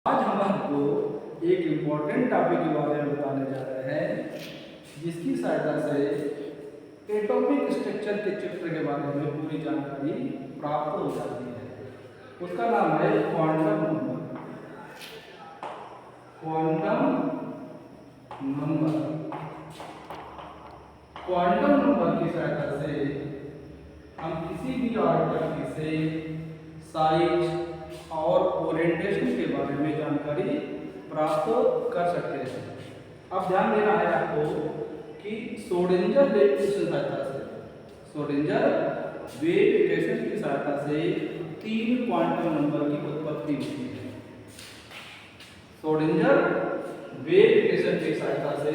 आज हम आपको एक इम्पोर्टेंट टॉपिक के बारे में बताने जा रहे हैं जिसकी सहायता से एटॉमिक स्ट्रक्चर के चित्र के बारे में पूरी जानकारी प्राप्त हो जाती है। उसका नाम है quantum number. Quantum number quantum number की सहायता से हम किसी भी ऑर्बिटल से साइज और ओरिएंटेशन के बारे में जानकारी प्राप्त कर सकते हैं। अब ध्यान देना है आपको कि श्रोडिंगर वेव की सहायता से श्रोडिंगर वेव इक्वेशन की सहायता से तीन क्वांटम नंबर की उत्पत्ति होती है। श्रोडिंगर वेव इक्वेशन की सहायता से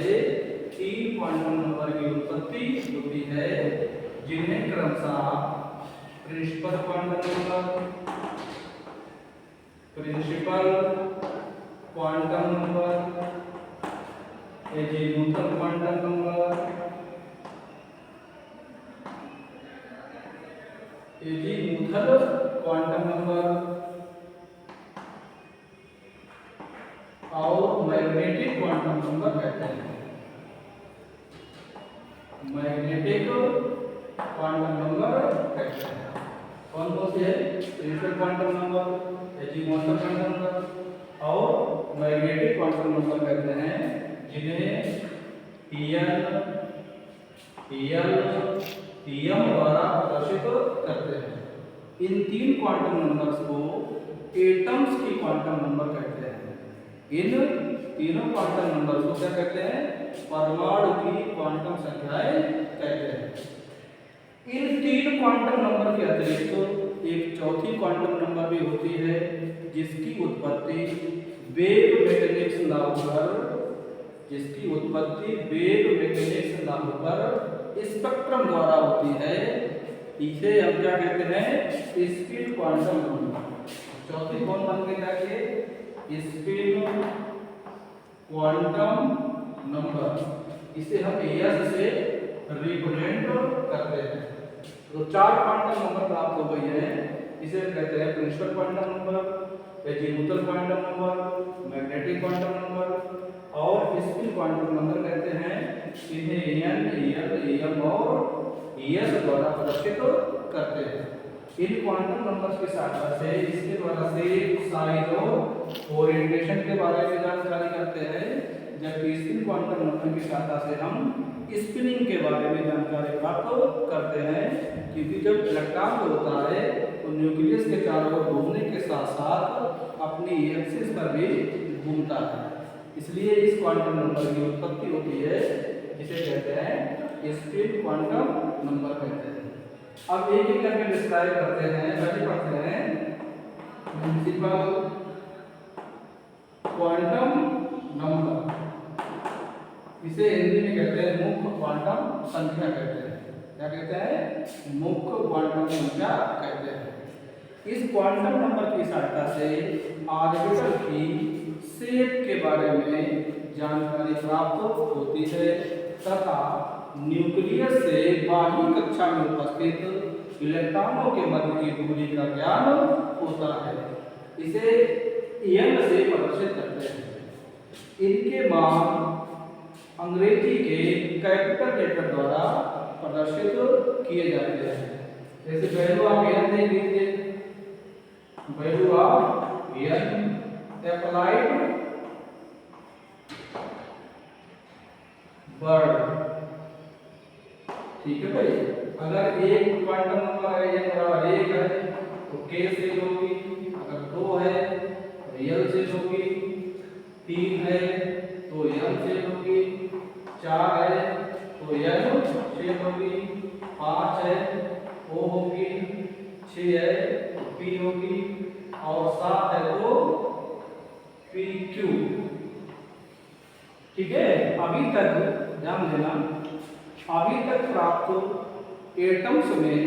तीन क्वांटम नंबर की उत्पत्ति होती है, जिन्हें क्रमशः principal quantum number, principal quantum number, azimuthal quantum number, azimuthal quantum number और मैग्नेटिक क्वांटम नंबर कहते हैं। मैग्नेटिक क्वांटम नंबर कहते हैं। कौन कौन से है? Principal quantum number, azimuthal quantum number और मैग्नेटिक क्वांटम नंबर कहते हैं, जिन्हें एम द्वारा प्रदर्शित करते हैं। इन तीन क्वांटम नंबर्स को एटम्स की क्वांटम नंबर कहते हैं। इन तीनों क्वांटम नंबर को क्या कहते हैं? परमाणु की क्वांटम संख्याएं कहते हैं। इन तीन क्वांटम नंबर के अतिरिक्त एक चौथी क्वांटम नंबर भी होती है, जिसकी उत्पत्ति वेव मैकेनिक्स लागू कर स्पेक्ट्रम द्वारा होती है। इसे हम क्या कहते हैं? Spin quantum number. चौथी कौन बन के जाके? Spin quantum number. इसे हम एस से रिप्रेजेंट करते हैं। तो चार क्वांटम नंबर प्राप्त हो गई है। इसे कहते हैं principal quantum number, azimuthal quantum number, magnetic quantum number और स्पिन क्वांटम नंबर कहते हैं। इन्हें एम और एस द्वारा प्रदर्शित करते हैं। इन क्वांटम नंबर्स की सहायता से इसके द्वारा से साइज और ओरिएंटेशन के बारे में जानकारी करते हैं, जबकि स्पिन क्वांटम नंबर की सहायता से हम स्पिनिंग के बारे में जानकारी प्राप्त करते हैं, क्योंकि जब इलेक्ट्रॉन होता है तो न्यूक्लियस के चारों ओर घूमने के साथ साथ अपनी एक्सिस पर भी घूमता है। इसलिए इस क्वांटम नंबर की उत्पत्ति होती है, जिसे कहते हैं स्पिन क्वांटम नंबर कहते हैं। अब एक एक करके डिस्क्राइब करते हैं। पहले पढ़ते हैं प्रिंसिपल क्वांटम नंबर। इसे हिंदी में कहते हैं मुख्य क्वांटम संख्या कहते हैं। क्या कहते हैं? मुख्य क्वांटम संख्या कहते हैं। इस क्वांटम नंबर की सहायता से ऑर्बिटल की शेप के बारे में जानकारी प्राप्त होती है तथा न्यूक्लियस से बाह्य कक्षा में उपस्थित इलेक्ट्रॉनों के मध्य की दूरी का ज्ञान होता है। इसे एम से प्रदर्शित करते हैं। इनके मान अंग्रेजी के कैपिटल लेटर द्वारा प्रदर्शित किए जाते हैं। जैसे वैल्यू ऑफ एन देख लीजिए, value of N applied word. ठीक है भाई। अगर एक क्वांटम नंबर है ये बराबर 1 है तो के से होगी, अगर 2 है तो एल से होगी, 3 है तो एम से होगी, 4 है तो एल से होगी, 5 है ओ होगी, 6 है तो पी होगी और 7 है तो पी क्यू। ठीक है। अभी तक ध्यान देना, अभी तक प्राप्त एटम्स में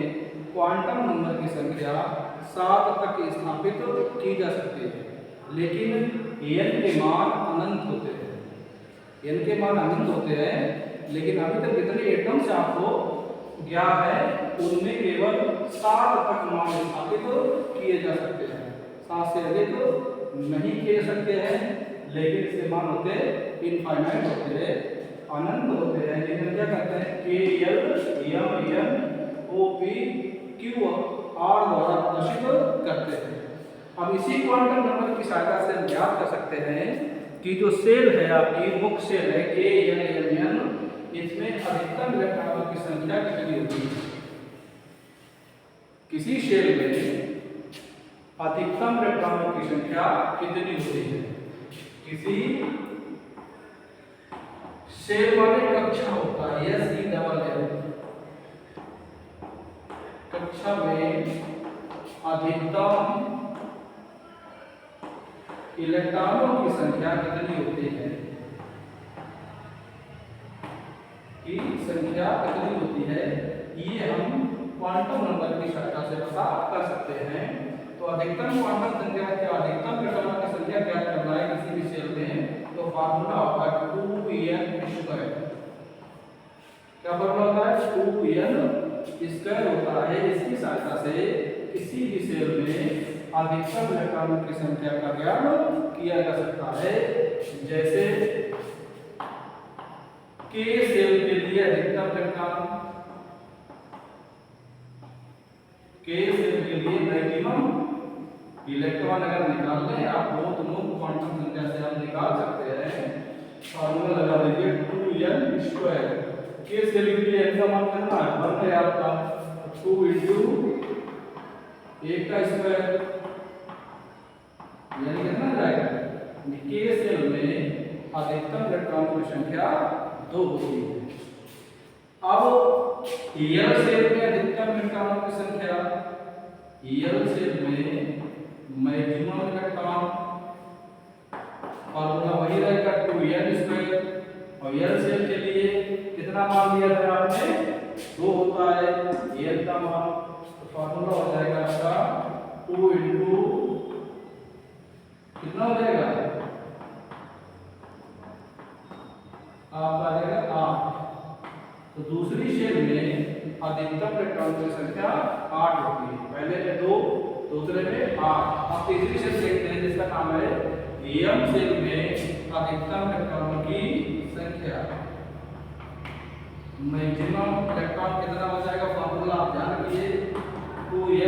क्वांटम नंबर की संख्या 7 तक स्थापित की जा सकती है, लेकिन एन के मान अनंत होते हैं। एन के मान अनंत होते हैं, लेकिन अभी तक जितने एटम्स आपको ज्ञात है उनमें केवल 7 तक मान स्थापित किए जा सकते हैं। 7 से अधिक नहीं खेल सकते हैं, लेकिन इसके मान होते इनफाइनाइट होते हैं, अनंत होते हैं, जिन्हें क्या कहते हैं K L M N O P Q R द्वारा प्रदर्शित करते हैं। अब इसी क्वांटम नंबर की सहायता से हम ज्ञात कर सकते हैं कि जो सेल है आपकी मुख्य सेल है के एन एम एन, इसमें अधिकतम इलेक्ट्रॉनों की संख्या कितनी होती है। किसी सेल में अधिकतम इलेक्ट्रॉनों की संख्या कितनी होती है। किसी सेल वाले कक्षा होता है सी डबल एल, कक्षा में अधिकतम इलेक्ट्रॉनों की संख्या कितनी होती है, की संख्या कितनी होती है, ये हम क्वांटम नंबर की सहायता से पता कर सकते हैं। तो अधिकतम क्वांटम संख्या क्या, अधिकतम इलेक्ट्रॉनों की संख्या ज्ञात करना है किसी भी सेल में, तो फार्मूला होता है 2n²। क्या फार्मूला होता है 2n² होता है। इसकी सहायता से किसी भी सेल में अधिकतम इलेक्ट्रॉनों की संख्या का ज्ञान किया जा सकता है। जैसे के सेल के लिए अधिकतम इलेक्ट्रॉन, के सेल के लिए मैक्सिमम इलेक्ट्रॉन अगर निकालने हैं आप वो दोनों क्वांटम संख्या से हम निकाल सकते हैं। फॉर्मूला लगा दीजिए 2n²। के सेल के लिए n का मान कितना है, 1 है आपका, 2 × 1 का स्क्वायर यानी कितना जाएगा। के सेल में अधिकतम इलेक्ट्रॉनों की संख्या 2 होती है। अब एल सेल में अधिकतम इलेक्ट्रॉनों की संख्या, एल सेल में मैक्सिमम इलेक्ट्रॉन, फॉर्मूला वही रहेगा 2n²। और एल सेल के लिए कितना मान दिया था आपने, 2 होता है एल का मान, तो फॉर्मूला हो जाएगा आपका 2 × कितना हो जाएगा आपका आ जाएगा 8। तो दूसरी सेल में अधिकतम इलेक्ट्रॉन की संख्या 8 होती है, पहले में 2, दूसरे में 8। अब तीसरी सेल देखते हैं जिसका नाम है एम सेल में अधिकतम इलेक्ट्रॉनों की संख्या, मैक्सिमम इलेक्ट्रॉन कितना हो जाएगा, फॉर्मूला आप ध्यान रखिए 2n²।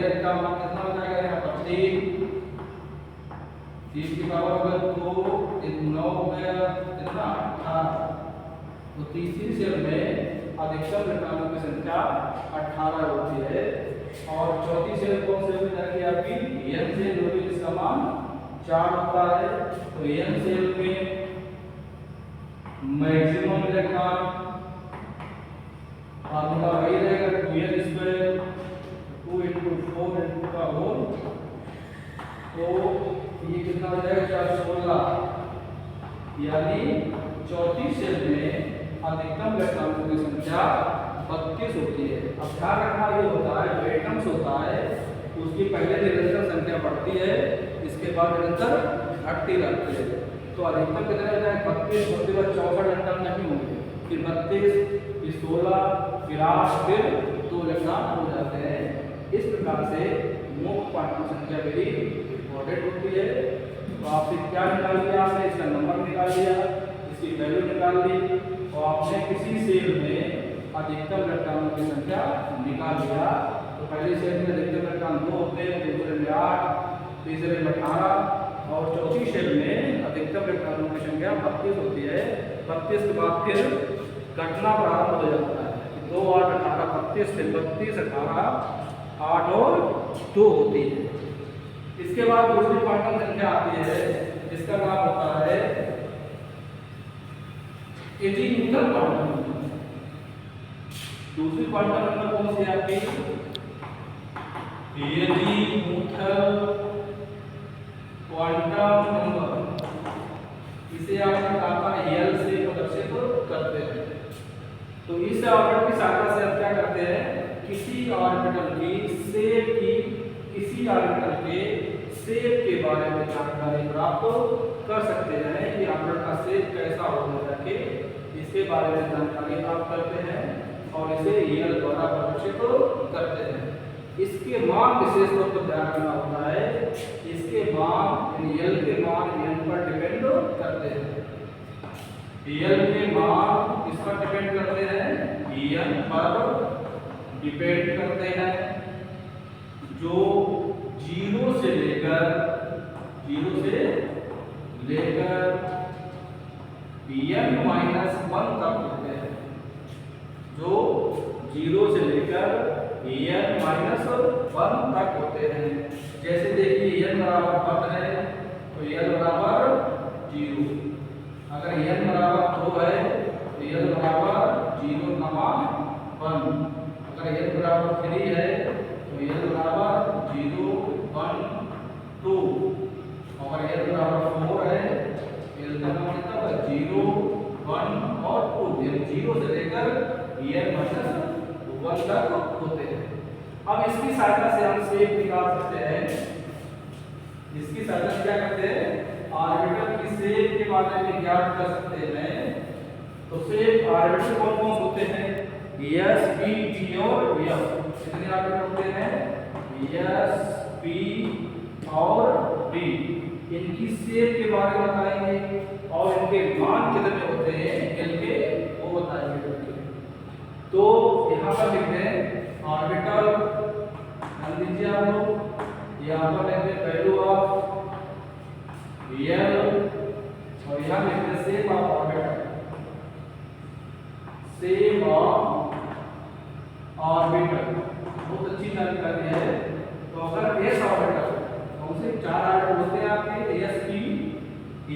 इसका मान कितना हो जाएगा यहाँ पर 3 की पावर अगर 2 9 गया कितना 18। तो तीसरी सेल में अधिकतम इलेक्ट्रॉनों की संख्या 18 होती है। और चौथी सेल कौन सी हो जाएगी आपकी, एन सेल होगी, जिसका मान 4 होता है। तो एन सेल में मैक्सिमम इलेक्ट्रॉन, फॉर्मूला वही रहेगा 2n², 2 × 4 × का होल, तो ये कितना हो जाएगा 4 16। यानी चौथी सेल में अधिकतम इलेक्ट्रॉनों की संख्या 32 होती है। अब ध्यान रखना ये होता है जो एटम्स होता है उसकी पहले निरंतर संख्या बढ़ती है, इसके बाद निरंतर घटती रहती है। तो अधिकतम कितना हो जाए 32, उसके बाद 64 एटम नहीं होंगे, फिर 32, फिर 16, फिर 8, फिर 2 इलेक्ट्रॉन हो जाते हैं। इस प्रकार से मुख्य क्वांटम संख्या वेरी इंपॉर्टेंट होती है। तो आपसे क्या निकाल लिया आपने, इसका नंबर निकाल लिया, इसकी वैल्यू निकाल ली, और आपने किसी सेल में अधिकतम इलेक्ट्रॉनों की संख्या निकाल लिया। तो पहली सेल में अधिकतम इलेक्ट्रॉन 2 होते हैं, दूसरे में 8, तीसरे में 18, और चौथी सेल में अधिकतम इलेक्ट्रॉनों की संख्या 32 होती है। 32 के बाद फिर घटना प्रारंभ हो जाता है, 2 8 18 32 से 32 18 8 और 2 होती है। इसके बाद दूसरी क्वांटम संख्या आती है जिसका नाम होता है एजीमुथल क्वांटम नंबर। दूसरी क्वांटम नंबर कौन सी आपकी, एजीमुथल क्वांटम नंबर। इसे आपने कहा था एल से प्रदर्शित करते हैं। तो इस ऑर्बिटल की सहायता से हम क्या करते हैं, किसी ऑर्बिटल की शेप की, किसी ऑर्बिटल के शेप के बारे में जानकारी प्राप्त कर सकते हैं कि ऑर्बिटल का शेप कैसा होगा करके इसके बारे में जानकारी प्राप्त करते हैं और इसे एल द्वारा प्रदर्शित करते हैं। इसके मान विशेष तौर पर ध्यान रखना होता है, इसके मान एल के मान एन पर डिपेंड करते हैं। एल के मान किस पर डिपेंड करते हैं? एन पर डिपेंड करते हैं, जो 0 से लेकर n-1 तक होते हैं, जो 0 से लेकर n-1 तक होते हैं। जैसे देखिए n बराबर 1 है तो l बराबर 0, अगर n बराबर 2 है तो l बराबर 0 कमा 1, अगर n बराबर 3 है तो l बराबर 0 1 2, अगर l बराबर 4 है तो l का मतलब 0 1 और 2, यानी 0 से लेकर n-1 तक होते हैं। अब इसकी सहायता से हम शेप निकाल सकते हैं। इसकी सहायता से क्या करते हैं? ऑर्बिटल की शेप के बारे में ज्ञात कर सकते हैं। तो शेप ऑर्बिटल कौन कौन होते हैं? S, P, T और F। कितने ऑर्बिटल होते हैं? S, P और T। इनकी शेप के बारे में बताएंगे और इनके मान कितने होते हैं L के, वो बताएंगे। तो यहाँ पर लिखते हैं ऑर्बिटल, मान लीजिए आप लोग यहाँ पर लिखते हैं वैल्यू ऑफ L और यहाँ लिखते हैं shape of orbital, shape of orbital. बहुत अच्छी जानकारी है। तो अगर S ऑर्बिटल, कौन से 4 ऑर्बिटल होते हैं आपके? S, P, T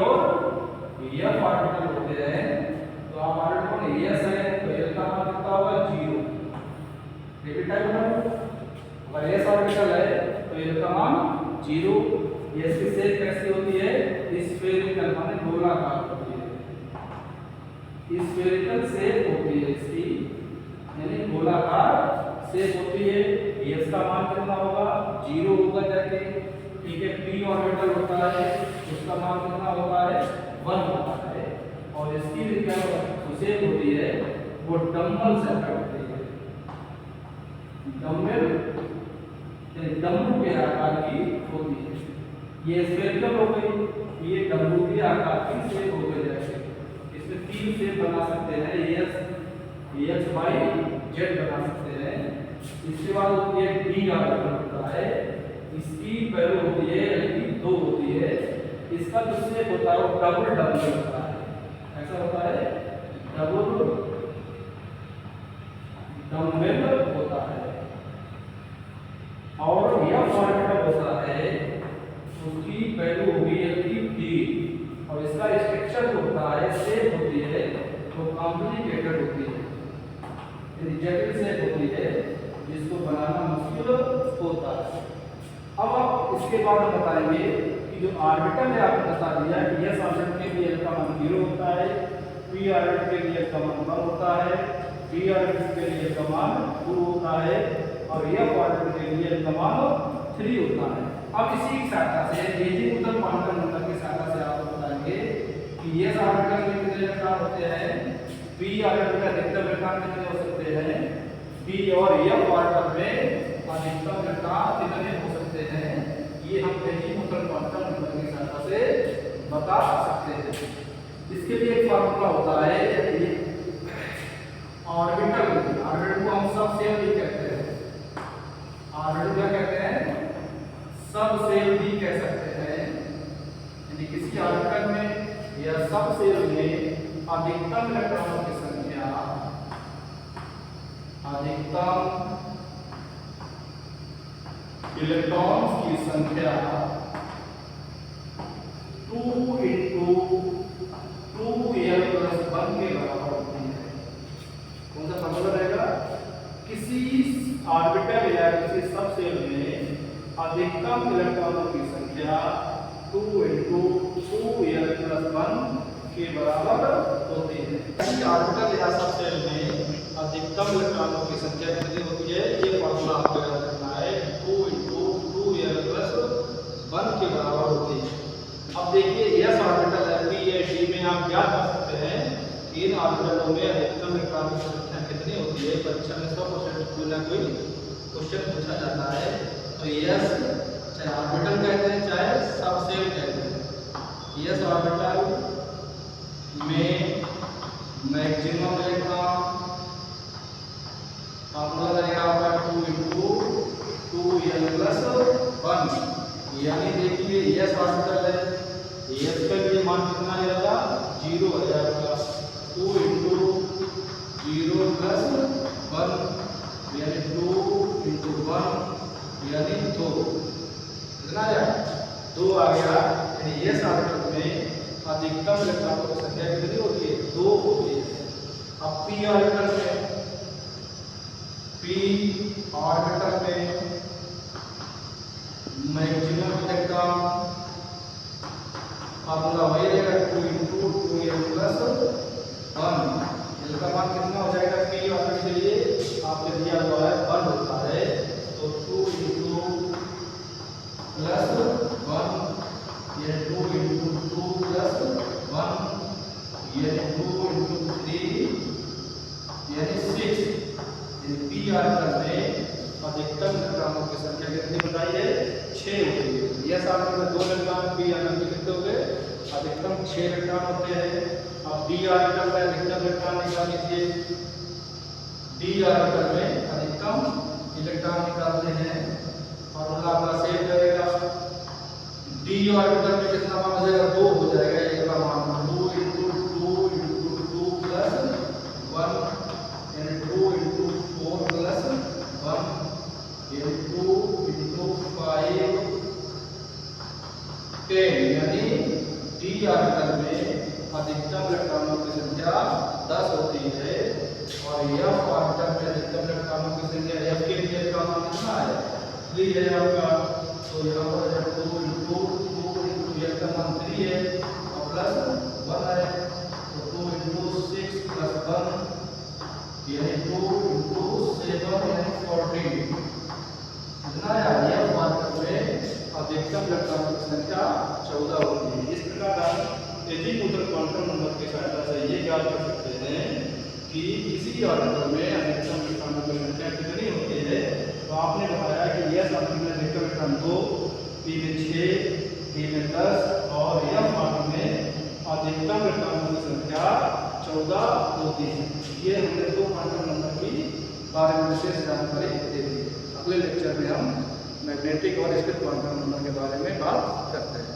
और F ऑर्बिटल होते हैं। तो आप ऑर्बिटल में S है तो L का मान कितना होगा? 0। रिपीट टाइप में अगर S ऑर्बिटल है तो L का मान 0। ये इसकी शेप कैसी होती है? स्फेरिकल, माने गोलाकार होती है। स्फेरिकल शेप होती है इसकी, यानी गोलाकार शेप होती है। S का मान कितना होगा? 0 होगा जाके, ठीक है। P ऑर्बिटल होता है, उसका मान कितना होता है? 1 होता है। और इसकी भी क्या शेप होती है? वो डम्बल शेप होती है, डम्बल यानी डमरू के आकार की होती है। ये स्फेरिकल हो गई, ये डमरू के आकार की शेप हो गई। जैसे इसमें 3 शेप बना सकते हैं, x y z बना सकते हैं। इसके बाद होती है D ऑर्बिटल होता है, इसकी वैल्यू होती है यानी 2 होती है। इसका जो शेप होता है वो डबल डबल होता है। ऐसा होता है, डबल डम्बल होता है। और यह ऑर्बिटल होता है, उसकी वैल्यू होगी D और इसका स्ट्रक्चर होता है, शेप होती है तो कॉम्प्लिकेटेड होती है, यानी जटिल शेप होती है जिसको बनाना मुश्किल होता है। अब आप इसके बाद हम बताएंगे कि जो ऑर्बिटल है, आपने बता दिया कि S ऑर्बिटल के लिए L का मान 0 होता है, P ऑर्बिटल के लिए L का मान 1 होता है, T ऑर्बिटल के लिए L का मान 2 होता है और F ऑर्बिटल के लिए L का मान 3 होता है। अब इसी की सहायता से एजीमुथल क्वांटम नंबर की सहायता से आपको बताएंगे कि S ऑर्बिटल में कितने इलेक्ट्रॉन होते हैं, P ऑर्बिटल में अधिकतम इलेक्ट्रॉन कितने हो सकते हैं, P और F ऑर्बिटल में अधिकतम इलेक्ट्रॉन कितने हो सकते हैं, ये हम एजीमुथल क्वांटम नंबर की सहायता से बता सकते हैं। इसके लिए एक फार्मूला होता है, ऑर्बिटल को हम सब सेल भी कहते हैं। ऑर्बिटल क्या कहते हैं? सब सेल भी कह सकते हैं, यानी किसी ऑर्बिटल में या सब सेल में अधिकतम इलेक्ट्रॉनों की संख्या, अधिकतम इलेक्ट्रॉन्स की संख्या 2 × 2l + 1 के बराबर होती है। कौन सा फार्मूला रहेगा? किसी ऑर्बिटल या किसी सब सेल में अधिकतम इलेक्ट्रॉनों की संख्या 2 × 2l + 1 के बराबर होती है। किसी ऑर्बिटल या सब सेल में अधिकतम इलेक्ट्रॉनों की संख्या कितनी होती है, ये फार्मूला आपको याद रखना है, 2 × 2l + 1 के बराबर होती है। अब देखिए S ऑर्बिटल है, P या D में आप क्या कर सकते हैं, इन ऑर्बिटलों में अधिकतम इलेक्ट्रॉनों की संख्या कितनी होती है? परीक्षा में 100% कोई ना कोई क्वेश्चन पूछा जाता है तो यस चाहे ऑर्बिटल कहते हैं चाहे सबसेल कहते हैं। यस ऑर्बिटल में मैक्सिमम इलेक्ट्रॉन फॉर्मूला लगेगा आपका 2 × 2l + 1, यानी देखिए यस ऑर्बिटल है, यस का लिए मान कितना आ जाएगा 0 आ जाएगा, 2 × 0 + 1 यानी 2 × 1 यानी 2, कितना आया 2 आ गया। यानी यस ऑर्बिटल में अधिकतम इलेक्ट्रॉनों की संख्या कितनी होती है 2 होती है। अब p ऑर्बिटल में मैक्सिमम इलेक्ट्रॉन फॉर्मूला वही रहेगा 2 × 2l + 1, इसका मान कितना हो जाएगा p ऑर्बिटल के लिए आपने दिया हुआ है 1 होता है, तो 2 × +1 ये 2 × 2 + 1 ये 2 × 3 यानी 6। पी ऑर्बिटल में अधिकतम इलेक्ट्रॉनों की संख्या कितनी बताई है 6 होती है। यस ऑर्बिटल में 2 इलेक्ट्रॉन, पी ऑर्बिटल में कितने हो गए अधिकतम 6 इलेक्ट्रॉन होते हैं। अब डी ऑर्बिटल में अधिकतम इलेक्ट्रॉन निकाल लीजिए, डी ऑर्बिटल में अधिकतम इलेक्ट्रॉन निकालते हैं, फॉर्मूला आपका सेव करेगा। डी ऑर्बिटल में कितना मान हो जाएगा 2 हो जाएगा, एक का मान 2 × 2 × 2 + 1 यानी 2 × 4 + 1 यानी 2 × 5 10 यानी डी ऑर्बिटल में अधिकतम इलेक्ट्रॉनों की संख्या 10 होती है। और एफ ऑर्बिटल में अधिकतम इलेक्ट्रॉनों की संख्या एफ के लिए का मान कितना है 3 है आपका, तो यहाँ पर 2 × 2 एफ का मान 3 है और +1 है, तो 2 × 6 + 1 यानी 2 × 7 यानी 14, कितना है एफ ऑर्बिटल में अधिकतम इलेक्ट्रॉनों की संख्या 14 होती है। इस प्रकार हम एजीमुथल क्वांटम नंबर की सहायता से ये ज्ञात कर सकते हैं कि किसी ऑर्बिटल में अधिकतम इलेक्ट्रॉनों की संख्या कितनी होती है। तो आपने बताया कि यस ऑर्बिटल में अधिकतम इलेक्ट्रॉन 2, पी में 6, डी में 10 और एफ ऑर्बिटल में अधिकतम इलेक्ट्रॉनों की संख्या 14 होती है। ये हमने 2 क्वांटम नंबर की बारे में विशेष जानकारी दे दी। अगले लेक्चर में हम मैग्नेटिक और स्थिर क्वांटम नंबर के बारे में बात करते हैं।